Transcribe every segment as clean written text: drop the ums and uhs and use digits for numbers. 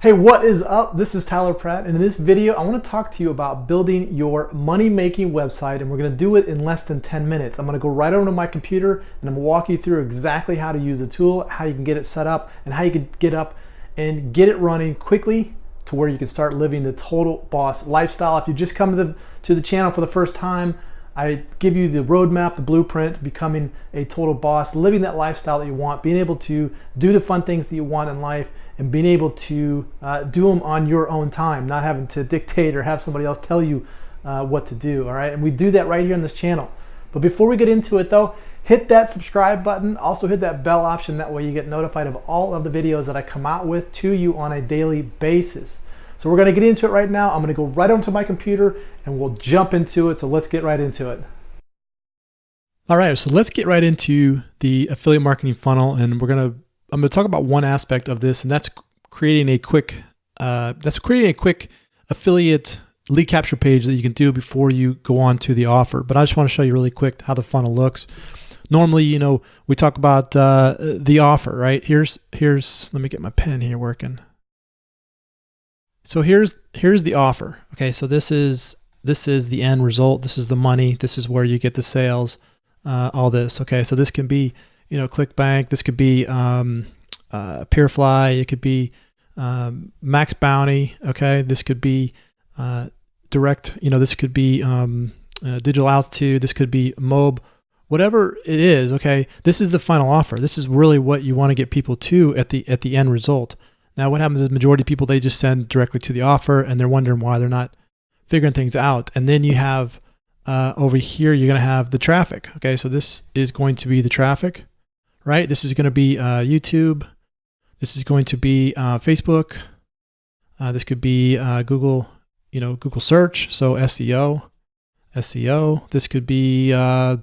Hey, what is up? This is Tyler Pratt, and in this video, I want to talk to you about building your money-making website, and we're going to do it in less than 10 minutes. I'm going to go right over to my computer, and I'm going to walk you through exactly how to use the tool, how you can get it set up, and how you can get up and get it running quickly to where you can start living the total boss lifestyle. If you just come to the channel for the first time, I give you the roadmap, the blueprint, becoming a total boss, living that lifestyle that you want, being able to do the fun things that you want in life, and being able to do them on your own time, not having to dictate or have somebody else tell you what to do, all right? And we do that right here on this channel. But before we get into it though, hit that subscribe button, also hit that bell option, that way you get notified of all of the videos that I come out with to you on a daily basis. So we're gonna get into it right now. I'm gonna go right onto my computer and we'll jump into it, so let's get right into it. All right, so let's get right into the affiliate marketing funnel, and I'm going to talk about one aspect of this, and that's creating a quick affiliate lead capture page that you can do before you go on to the offer. But I just want to show you really quick how the funnel looks. Normally, you know, we talk about the offer, right? Here's let me get my pen here working. So here's the offer. Okay, so this is the end result. This is the money. This is where you get the sales. All this. Okay, so this can be, you know, ClickBank. This could be Peerfly. It could be Max Bounty. Okay, this could be direct. You know, this could be Digital Altitude. This could be Mob. Whatever it is. Okay, this is the final offer. This is really what you want to get people to at the end result. Now, what happens is majority of people, they just send directly to the offer, and they're wondering why they're not figuring things out. And then you have over here, you're going to have the traffic. Okay, so this is going to be the traffic, right? This is going to be YouTube. This is going to be Facebook. This could be Google, you know, Google search. So SEO. This could be, you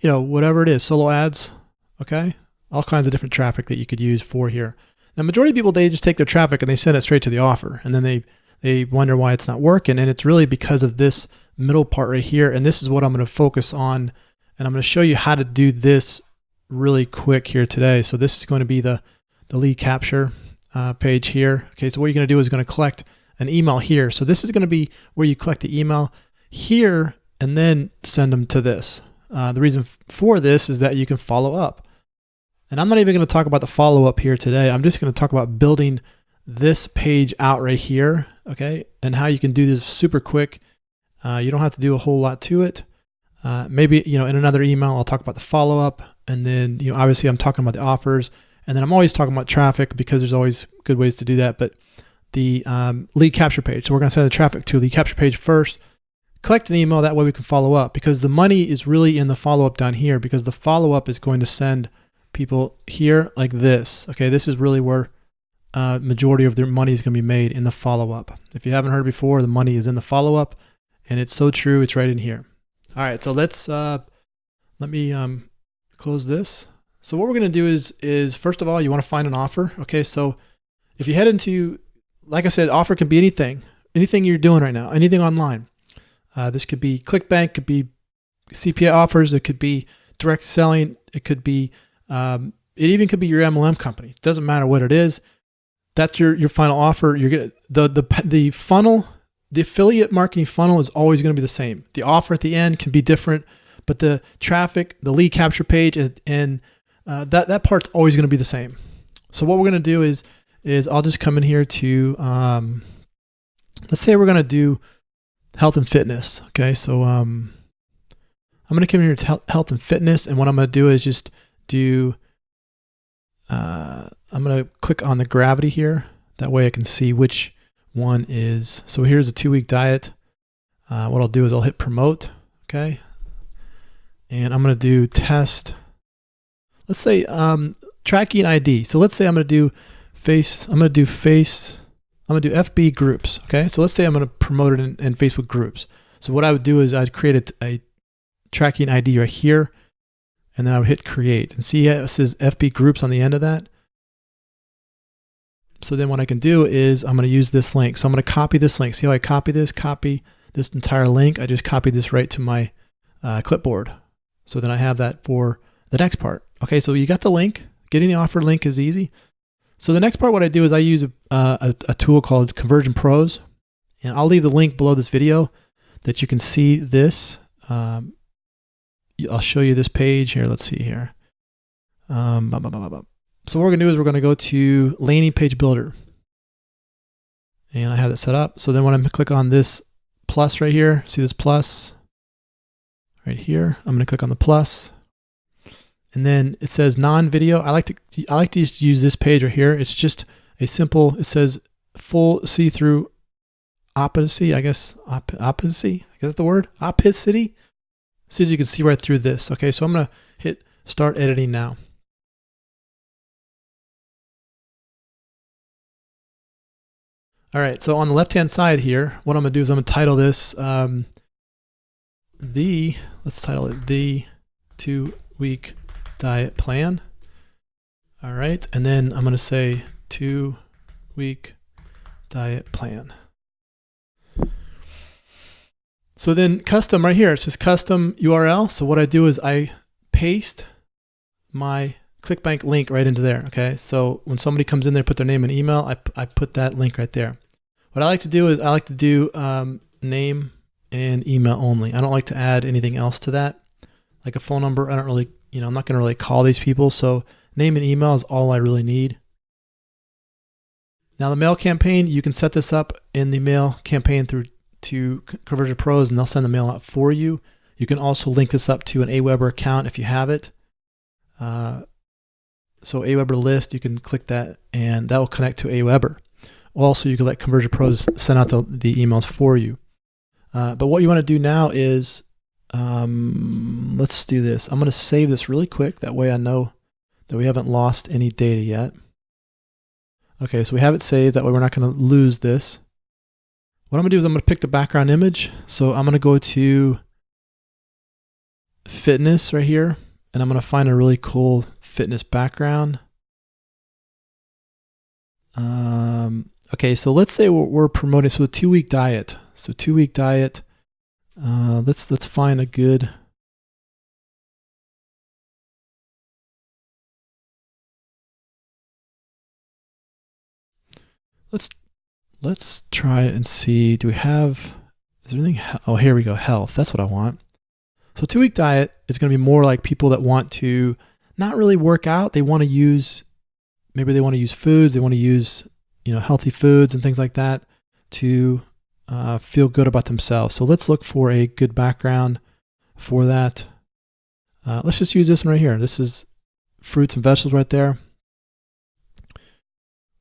know, whatever it is, solo ads. Okay, all kinds of different traffic that you could use for here. Now, majority of people, they just take their traffic and they send it straight to the offer, and then they wonder why it's not working, and it's really because of this middle part right here. And this is what I'm going to focus on, and I'm going to show you how to do this really quick here today. So this is going to be the lead capture page here. Okay, so what you're going to do is going to collect an email here. So this is going to be where you collect the email here and then send them to this. The reason for this is that you can follow up. And I'm not even going to talk about the follow-up here today. I'm just going to talk about building this page out right here, okay, and how you can do this super quick. You don't have to do a whole lot to it. Maybe, you know, in another email, I'll talk about the follow-up, and then, you know, obviously I'm talking about the offers, and then I'm always talking about traffic because there's always good ways to do that. But the lead capture page, so we're going to send the traffic to a lead capture page first, collect an email, that way we can follow up, because the money is really in the follow-up down here, because the follow-up is going to send people here like this. Okay, this is really where majority of their money is going to be made, in the follow-up. If you haven't heard before, the money is in the follow-up, and it's so true. It's right in here. All right, so let's let me close this. So what we're going to do is first of all, you want to find an offer. Okay, so if you head into, like I said, offer can be anything you're doing right now, anything online. This could be ClickBank, could be CPA offers, it could be direct selling, it could be it even could be your MLM company. It doesn't matter what it is. That's your final offer. You're good. The funnel, the affiliate marketing funnel is always going to be the same. The offer at the end can be different, but the traffic, the lead capture page, and that part's always going to be the same. So what we're going to do is I'll just come in here to let's say we're going to do health and fitness. Okay, so I'm going to come in here to health and fitness, and what I'm going to do is just do. I'm going to click on the gravity here. That way I can see which one is. So here's a 2-week diet. What I'll do is I'll hit promote. Okay. And I'm going to do test. Let's say tracking ID. So let's say I'm going to do FB groups. Okay. So let's say I'm going to promote it in Facebook groups. So what I would do is I'd create a tracking ID right here, and then I would hit create, and see it says FB groups on the end of that. So then what I can do is I'm going to use this link. So I'm going to copy this link. See how I copy this entire link? I just copy this right to my clipboard. So then I have that for the next part. Okay, so you got the link. Getting the offer link is easy. So the next part, what I do is I use a tool called Conversion Pros, and I'll leave the link below this video that you can see this. I'll show you this page here. Let's see here. So what we're gonna do is we're gonna go to landing page builder, and I have that set up. So then when I click on this plus right here, see this plus right here, I'm gonna click on the plus, and then it says non-video. I like to just use this page right here. It's just a simple, it says full see-through opacity, I guess, opacity, I guess that's the word, opacity. So as you can see right through this. Okay, so I'm gonna hit start editing now. All right, so on the left-hand side here, what I'm gonna do is I'm gonna title this let's title it the 2-week diet plan. All right, and then I'm gonna say 2-week diet plan. So then custom right here, it says custom URL. So what I do is I paste my ClickBank link right into there. Okay, so when somebody comes in there, put their name and email, I put that link right there. What I like to do is I like to do name and email only. I don't like to add anything else to that, like a phone number. I don't really, I'm not going to really call these people. So name and email is all I really need. Now the mail campaign, you can set this up in the mail campaign to Conversion Pros, and they'll send the mail out for you. You can also link this up to an Aweber account if you have it. So Aweber list, you can click that, and that will connect to Aweber. Also, you can let Conversion Pros send out the emails for you. But what you want to do now is, let's do this. I'm going to save this really quick. That way I know that we haven't lost any data yet. Okay, so we have it saved. That way we're not going to lose this. What I'm going to do is I'm going to pick the background image. So I'm going to go to fitness right here, and I'm going to find a really cool fitness background. Okay, so let's say we're promoting, so a 2-week diet. So 2-week diet, let's find a good, let's try and see, do we have, is there anything, oh, here we go, health, that's what I want. So 2-week diet is going to be more like people that want to not really work out. They want to use, maybe they want to use foods, they want to use, healthy foods and things like that to feel good about themselves. So let's look for a good background for that. Let's just use this one right here. This is fruits and vegetables right there.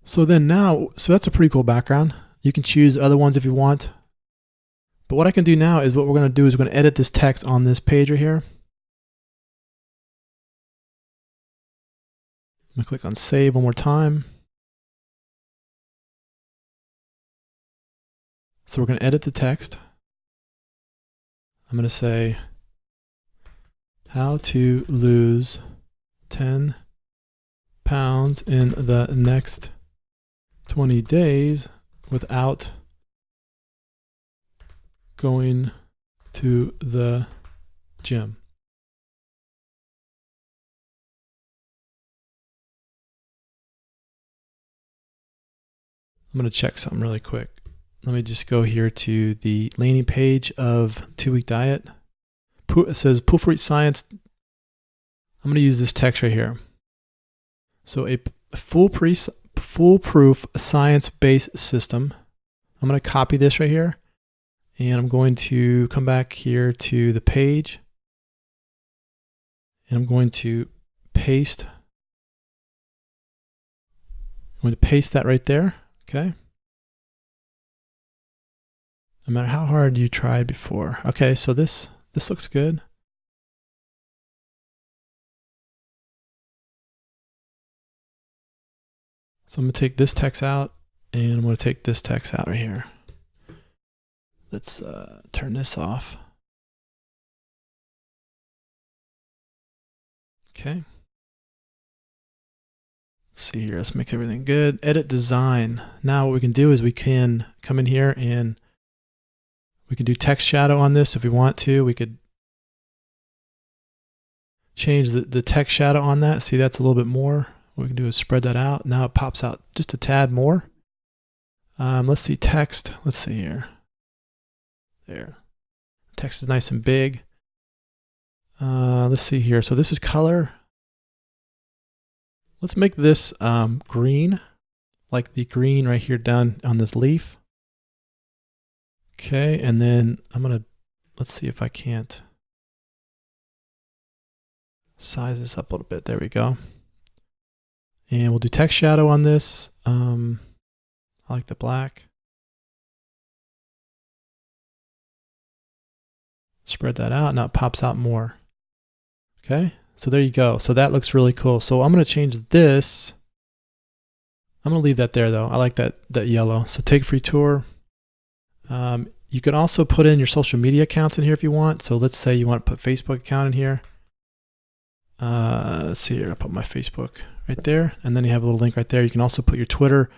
So then now, so that's a pretty cool background. You can choose other ones if you want. But what I can do now is what we're going to do is we're going to edit this text on this page right here. I'm going to click on save one more time. So we're going to edit the text. I'm going to say how to lose 10 pounds in the next 20 days without going to the gym. I'm going to check something really quick. Let me just go here to the landing page of 2-week diet. It says Pool for Eat Science. I'm going to use this text right here. So a foolproof science-based system. I'm going to copy this right here, and I'm going to come back here to the page, and I'm going to paste. I'm going to paste that right there. Okay. No matter how hard you tried before. Okay, so this looks good. So I'm going to take this text out, and I'm going to take this text out right here. Let's turn this off. Okay. Let's see here. Let's make everything good. Edit design. Now what we can do is we can come in here and we can do text shadow on this if we want to. We could change the text shadow on that. See, that's a little bit more. What we can do is spread that out. Now it pops out just a tad more. Let's see text. Let's see here. There. Text is nice and big. Let's see here. So this is color. Let's make this green, like the green right here down on this leaf. Okay, and then let's see if I can't size this up a little bit. There we go. And we'll do text shadow on this. I like the black. Spread that out. Now it pops out more. Okay, so there you go. So that looks really cool. So I'm going to change this. I'm going to leave that there though. I like that yellow. So take a free tour. You can also put in your social media accounts in here if you want. So let's say you want to put Facebook account in here. Let's see here. I'll put my Facebook right there. And then you have a little link right there. You can also put your Twitter,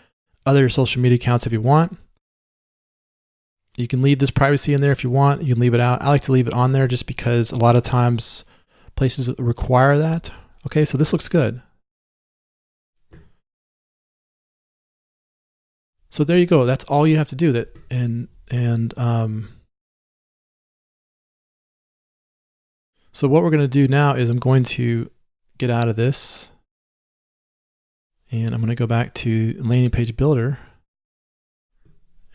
other social media accounts if you want. You can leave this privacy in there if you want. You can leave it out. I like to leave it on there just because a lot of times places require that. Okay, so this looks good. So there you go. That's all you have to do. So what we're going to do now is I'm going to get out of this, and I'm going to go back to landing page builder.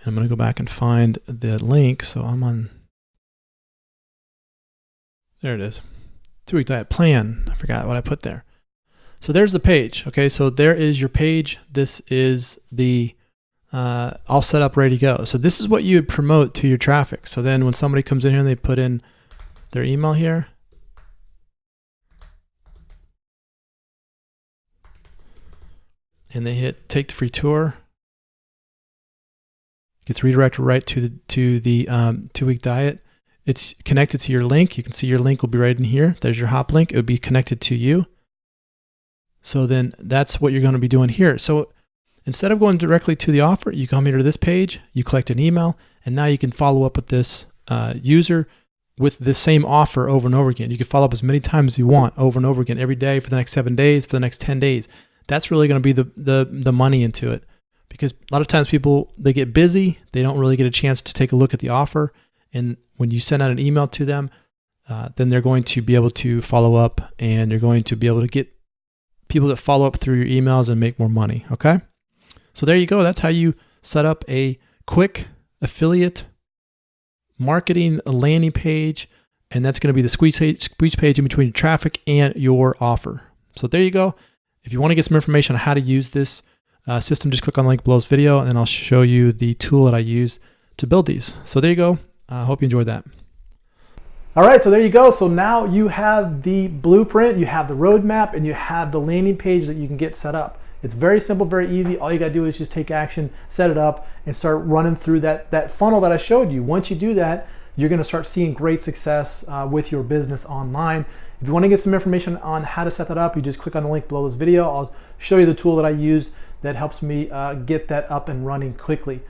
And I'm going to go back and find the link. So I'm on, there it is. 2-week diet plan. I forgot what I put there. So there's the page. Okay, so there is your page. This is the all set up, ready to go. So this is what you would promote to your traffic. So then when somebody comes in here and they put in their email here, and they hit take the free tour, gets redirected right to the 2-week diet. It's connected to your link. You can see your link will be right in here. There's your hop link. It would be connected to you. So then that's what you're going to be doing here. So instead of going directly to the offer, you come here to this page, you collect an email, and now you can follow up with this user with the same offer over and over again. You can follow up as many times as you want over and over again every day for the next 7 days, for the next 10 days. That's really going to be the money into it, because a lot of times people, they get busy. They don't really get a chance to take a look at the offer. And when you send out an email to them, then they're going to be able to follow up, and you're going to be able to get people that follow up through your emails and make more money. Okay. So there you go. That's how you set up a quick affiliate marketing landing page. And that's going to be the squeeze page in between your traffic and your offer. So there you go. If you want to get some information on how to use this system, just click on the link below this video, and I'll show you the tool that I use to build these. So there you go. I hope you enjoyed that. All right, so there you go. So now you have the blueprint, you have the roadmap, and you have the landing page that you can get set up. It's very simple, very easy. All you gotta do is just take action, set it up, and start running through that funnel that I showed you. Once you do that, you're gonna start seeing great success with your business online. If you wanna get some information on how to set that up, you just click on the link below this video. I'll show you the tool that I use that helps me get that up and running quickly.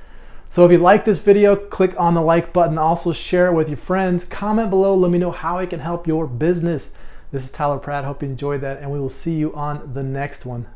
So if you like this video, click on the like button. Also share it with your friends. Comment below, let me know how I can help your business. This is Tyler Pratt. Hope you enjoyed that, and we will see you on the next one.